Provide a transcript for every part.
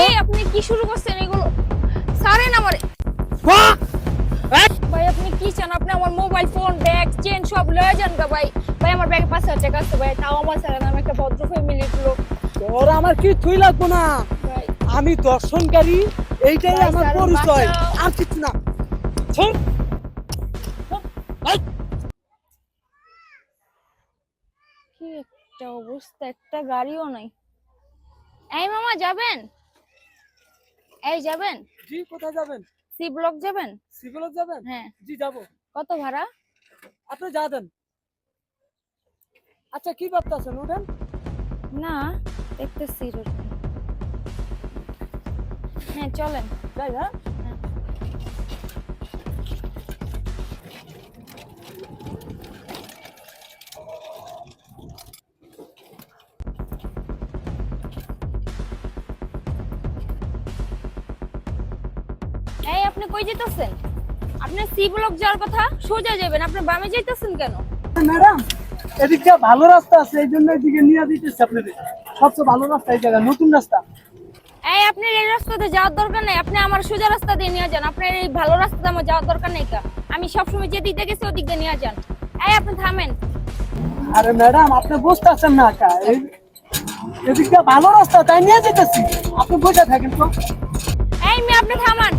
এই আপনি কি শুরু করছেন এগুলো? ছাড়েন আমারে। ভাই আপনি কি চান? আপনি আমার মোবাইল ফোন ব্যাগ চেন সব লয়ে যান গা ভাই। ভাই আমার ব্যাগে ৫,০০০ টাকা আছে ভাই, তাও আমার ছাড়েন, আমি একটা ভদ্র ফ্যামিলির লোক। তোর আমার কিছুই লাগবো না, ভাই আমি দর্শনকারী, এইটাই ভাই, আমার স্যার, পরিচয়, বাঁচাও। আর কিছু না। শোন, কি একটা অবস্থা, একটা গাড়িও নাই। এই মামা যাবেন? এই যাবেন? জি কোথায় যাবেন? সি ব্লক যাবেন? সিভিলত যাবেন? হ্যাঁ। জি যাবো। কত ভাড়া? আপনি যা দেন। আচ্ছা কি ভাবতেছেন, ওঠেন। না দেখতেছি রোড। হ্যাঁ চলেন। যাই, হ্যাঁ। এই আপনি কই যেতেছেন? আপনি সি ব্লক যাওয়ার কথা, সোজা যাবেন, আপনি বামে যাইতেছেন কেন? ম্যাডাম, এদিকটা ভালো রাস্তা আছে, এই জন্য এদিকে নিয়ে দিতেছি আপনাদের। সবচেয়ে ভালো রাস্তা এই জায়গা, নতুন রাস্তা। এই আপনার এই রাস্তাতে যাওয়ার দরকার নেই, আপনি আমার সোজা রাস্তা দিয়ে নিয়ে যান। আপনার এই ভালো রাস্তাতে আমার যাওয়ার দরকার নেই কা, আমি সবসময় যে দিকে গেছি ওদিক দিয়ে নিয়ে যান। এই আপনি থামেন। আরে ম্যাডাম, আপনি বুঝতেছেন না কা, এদিকটা ভালো রাস্তা, তাই নিয়ে যেতেছি। আপনি বসে থাকেন তো। এই মেয়ে আপনি থামান।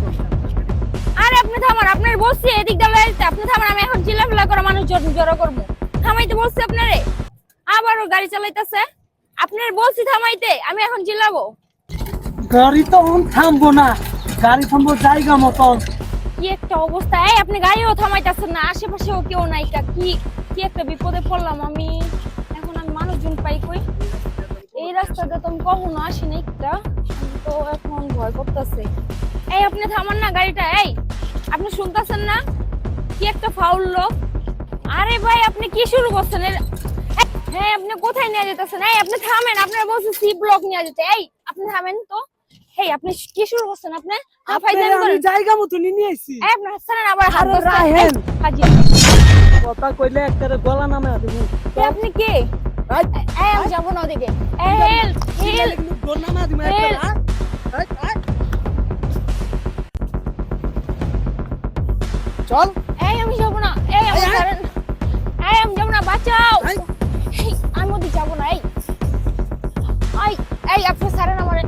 আরে আপনি থামান, আপনার বলছি এদিক দিয়ে লয়ে যেতে, আপনি থামান। আমি এখন চিল্লাফিল্লা করে মানুষ জড়ো করবো। থামাইতে বলছি আপনারে, আবারও গাড়ি চালাইতেছে। আপনার বলছি থামাইতে, আমি এখন চিল্লাবো। গাড়ি তো এখন থামবো না, গাড়ি থামবো জায়গা মতন। কি একটা অবস্থা! এই আপনি গাড়িও থামাইতেছেন না, আশেপাশেও কেউ নাই কা। কি কি একটা বিপদে পড়লাম আমি। এখন আমি মানুষজন পাই কই? এই রাস্তাটা তো আমি কখনো আসি নাই কা, আমি তো এখন ভয় করতেছে। এই আপনি থামান না গাড়িটা। এই আপনি শুনতেছেন না? কি একটা ফাউল লোক! আরে ভাই আপনি কি শুরু করছেন? হ্যাঁ আপনি কোথায় নিয়ে যেতেছেন? এই আপনি থামেন, আপনার বলছি সি ব্লক নিয়ে যেতে। এই আপনি থামেন তো। এই আপনি কি শুরু করছেন? আপনি আমি জায়গা মতো নিয়ে আইছি। এই আপনার ছাড়েন, আবার হাত আরে ধরছেন। রাহেন। হাজি কথা কইলে একটা গলা নামে দেবো। আপনি কে? আই, এই আমি যাবো না ওদিকে। এই হেল্প হেল্প। গোল নামে দিমা একটা। চল। এই আমি যাবো না। এই আমি ছাড়েন। এই আমি যাবো না, বাঁচাও। এই। এই আমি ওদিকে যাবো না। এই এই আপনি ছাড়েন আমারে।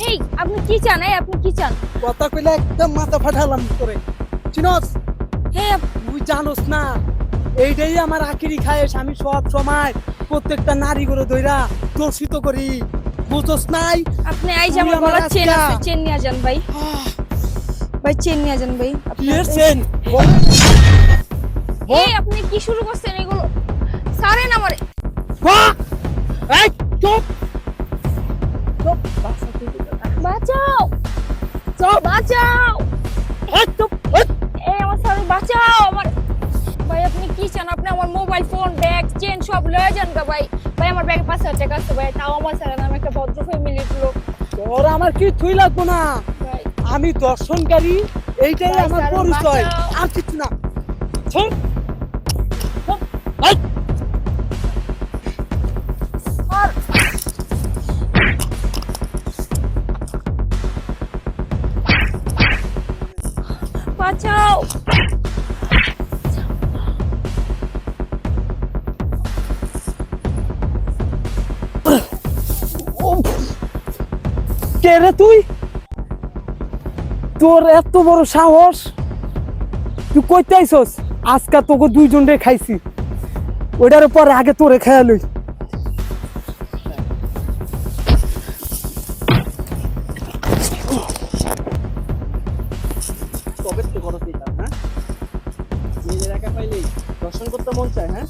এই আপনি কি চান? এই আপনি কি চান? কথা কইলে একদম মাথা ফাটালাম করে। চিনস? এই তুই জানোস না, এইটাই আমার আখিরি খায়েশ। আমি সব সময় প্রত্যেকটা নারী করে ধইরা দর্শিত করি, বুঝছস নাই? আপনি এই যে তুই আমার আমার গলার চেন আজকা। আছে, চেন নিয়ে যান ভাই। ভাই চেন নিয়ে যান ভাই। কি এসেন? এই আপনি কি শুরু করছেন এগুলো? ছাড়েন আমারে। এই চুপ চুপ। বাঁচাও চুপ। বাঁচাও। এই চুপ। এই আমার স্যার বাঁচাও আমার। ভাই আপনি কি চান? আপনি আমার মোবাইল ফোন ব্যাগ চেন সব লয়ে যান গা ভাই। ভাই আমার ব্যাগে ৫,০০০ টাকা আছে ভাই, তাও আমার ছাড়েন, আমি একটা ভদ্র ফ্যামিলির লোক। তোর আমার কিছুই লাগবো না, ভাই আমি দর্শনকারী, এইটাই ভাই, আমার স্যার, পরিচয়, বাঁচাও। আর কিছু না। শোন, শোন, এই, আর বাঁচাও। কে রে তুই? তোর এত বড় সাহস, তুই কইতে আইছস? আজকে তোকে দুইজন রে খাইছি, ওইটার পরে আগে তোরে খেয়া লই। তবে তো বড় পিতা, হ্যাঁ? নিজের একা পাইলেই দর্শন করতে মন চায়, হ্যাঁ?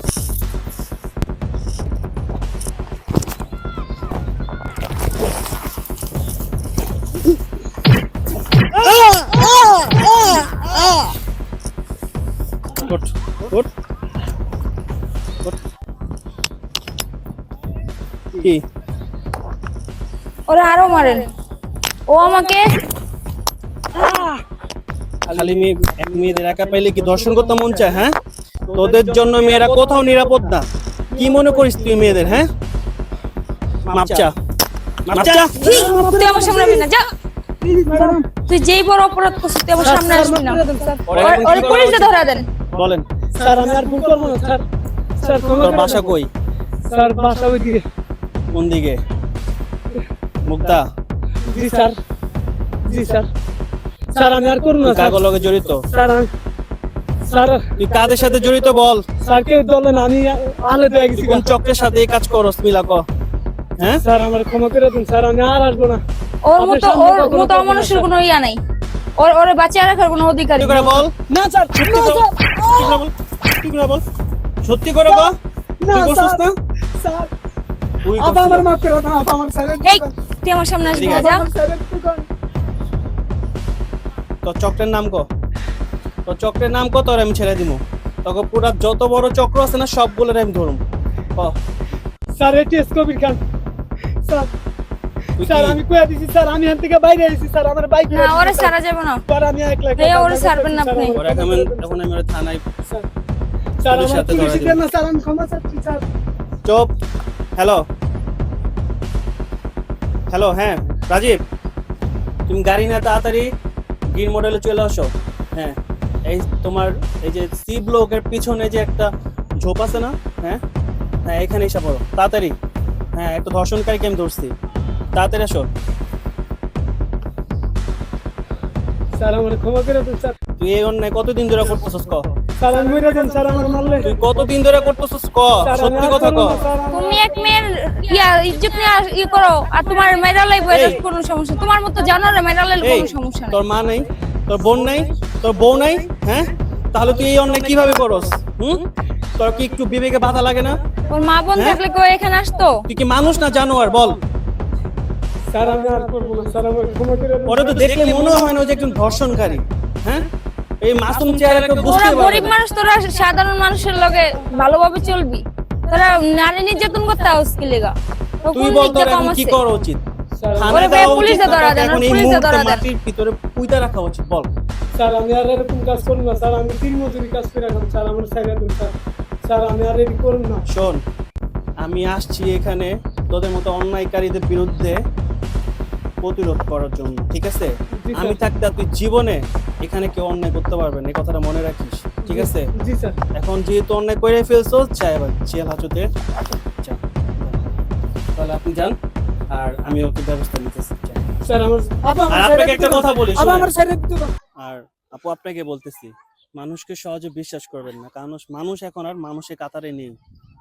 কি ওরা আরো মারেন। ও আমাকে খালি মেয়েদের একা পাইলে কি দর্শন করতে মন চায়? হ্যাঁ, তোদের জন্য মেয়েরা কোথাও নিরাপদ না। কি মনে করিস তুই মেয়েদের? হ্যাঁ, মাপ চা। তুই আমার সামনে আসবি না, যা। প্লিজ ম্যাডাম তুই যেই বড় অপরাধ করছিস তুই আমার সামনে আসবি না। স্যার ওরে পুলিশে ধরা দেন। বলেন স্যার আমি আর ভুল করবো না স্যার স্যার তোর বাসা কই? স্যার বাসা ওইদিকে কোন দিকে? মুক্তা, জি স্যার জি স্যার স্যার আমি আর করবো না তুই স্যার কাগজ লগে জড়িত? স্যার স্যার তুই কাদের সাথে জড়িত বল? স্যার কেউ দলে না আমি আলে তো গেছি কোন চক্রের সাথে এই কাজ করস মিলা ক? হ্যাঁ স্যার আমার ক্ষমা করে দিন স্যার আমি আর আসবো না ওর আপনার মতো সামনে ওর কখনো মতো করবো না, অমানুষের স্যার। কোনো ইয়া নাই। ওরে বাঁচিয়ে রাখার কোনো অধিকার সত্যি করে নেই। বল, না স্যার সত্যি না, করে বল, স্যার। সত্যি করে বল, সত্যি করে বল। না তুই করছিস স্যার না? স্যার তুই আপা করছিস। আমার মাফ করে দাও আপা আমার স্যারের এই তুই আমার সামনে আসবি না, ঠিক যা। আমার স্যারের দোকান তোর চক্রের নাম ক? তোর চক্রের নাম ক? তোর আমি ছেড়ে দিব। তোকে পুরা যত বড় চক্র আছে না সবগুলোর আমি ধরুম। ক। Sir ATS Kabir Khan sir তুই স্যার কি? আমি কইয়া দিছি স্যার আমি এখান থেকে বাইরে আইছি স্যার আমার বাইক না ওরে ছাড়া যাবে না। স্যার আমি একলা এই ওরে ছাড়বেন না আপনি। ওরা এখন আমি ওরা থানায়। স্যার স্যার পুলিশের আমার সাথে পুলিশ ধরা দেন না স্যার আমি ক্ষমা চাচ্ছি স্যার চুপ। হ্যালো হ্যালো, হ্যাঁ রাজীব, তুমি গাড়ি না তাড়াতাড়ি গ্রিন মডেলে চলে আসো। হ্যাঁ এই তোমার এই যে সি ব্লকের পিছনে যে একটা ঝোপ আছে না, হ্যাঁ হ্যাঁ এখানে এসে পড়ো তাড়াতাড়ি। হ্যাঁ একটা ধর্ষণকারীকে আমি ধরছি, তাড়াতাড়ি আসো। স্যার আমার ক্ষমা করে দিন স্যার তুই এই অন্যায় কতদিন ধরে করতেছস ক? স্যার আমি মরে যান স্যার আমার মারলে তুই কতদিন ধরে করতেছস ক? স্যার আমি সত্যি আর কথা ক। করবো না, স্যার, আমি- তুমি এক মেয়ের ইজ্জত নিয়ে ই করো আর তোমার মেয়েরা লাগবে, এটা এই। কোনো সমস্যা? তোমার মতো জানোরে মেয়েরা লাগলে এই কোনো সমস্যা নেই। তোর মা নাই, তোর বোন নাই, তোর বউ নাই, হ্যাঁ তাহলে তুই এই অন্যায় কিভাবে করস? তোর কি একটু বিবেকে বাধা লাগে না? ওর মা বোন হ্যাঁ? থাকলে কেউ এখানে আসতো? তুই কি মানুষ না জানোয়ার বল? স্যার আমি আর করবো না স্যার আমার ক্ষমা করে দিন ওরা তো দেখলে মনে হয় না ও যে একজন ধর্ষণকারী। হ্যাঁ এই মাসুম চেহারা কেউ তোরা বুঝতে পারবে গরিব না। মানুষ, তোরা সাধারণ মানুষের লগে ভালোভাবে চলবি। তোরা নারী নির্যাতন করতে আস কি লেগা? তোর তুই কোন বল তোর দিকটা কম এখন কি আছে? করা উচিত? স্যার থানায় ওরে দেওয়া পুলিশে উচিত না ধরা তোকে দেন, এখন এই পুলিশে মুহূর্তে ধরা দেন। মাটির ভিতরে পুঁতে রাখা উচিত বল। স্যার আমি আর এরকম কাজ করবো না স্যার আমি দিন মজুরি কাজ করে রাখলাম স্যার আমার সাইডে দিন স্যার স্যার আমি আর এরকম করব না শোন, আমি আসছি এখানে তোদের মতো অন্যায়কারীদের বিরুদ্ধে প্রতিরোধ করার জন্য, ঠিক আছে? জি, স্যার। আমি থাকতে আর তুই জীবনে এখানে কেউ অন্যায় করতে পারবে না, এই কথাটা মনে রাখিস, ঠিক আছে? জি স্যার এখন যেহেতু অন্যায় করে ফেলছো, চাই এবার জেল হাজতে যা। তাহলে আপনি যান আর আমি ওকে ব্যবস্থা নিতেছি। যান। স্যার আমার আপা আর আমার আপনাকে সাইডে একটা কথা বলি, আপা শুনেন। আমার সাইডে দিতে পারেন। আর আপু আপনাকে বলতেছি, মানুষকে সহজে বিশ্বাস করবেন না, কারণ মানুষ এখন আর মানুষের কাতারে নেই,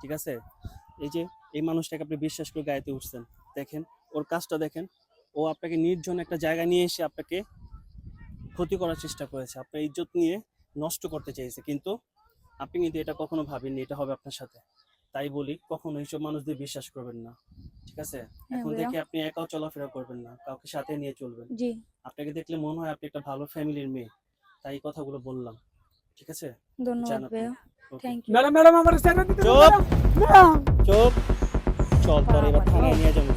ঠিক আছে? এই যে এই মানুষটাকে আপনি বিশ্বাস করে গাড়িতে উঠছেন, দেখেন ওর কাজটা দেখেন। ও আপনাকে নির্জন একটা জায়গা নিয়ে এসে আপনাকে ক্ষতি করার চেষ্টা করেছে, আপনার ইজ্জত নিয়ে নষ্ট করতে চাইছে, কিন্তু আপনি কিন্তু এটা কখনো ভাবেননি এটা হবে আপনার সাথে। তাই বলি কখনো এইসব মানুষদের বিশ্বাস করবেন না, ঠিক আছে? এখন ভাইয়া। থেকে আপনি একাও চলাফেরা করবেন না, কাউকে সাথে নিয়ে চলবেন। জি আপনাকে দেখলে মনে হয় আপনি একটা ভালো ফ্যামিলির মেয়ে, তাই এই কথাগুলো বললাম, ঠিক আছে? ধন্যবাদ জান আপনি। ভাইয়া, Okay. Thank you. Madam madam আমার সাইডে দিতে চুপ। পারেন। ম্যাডাম। চুপ, চল তোর এবার থানায় নিয়ে যাবো।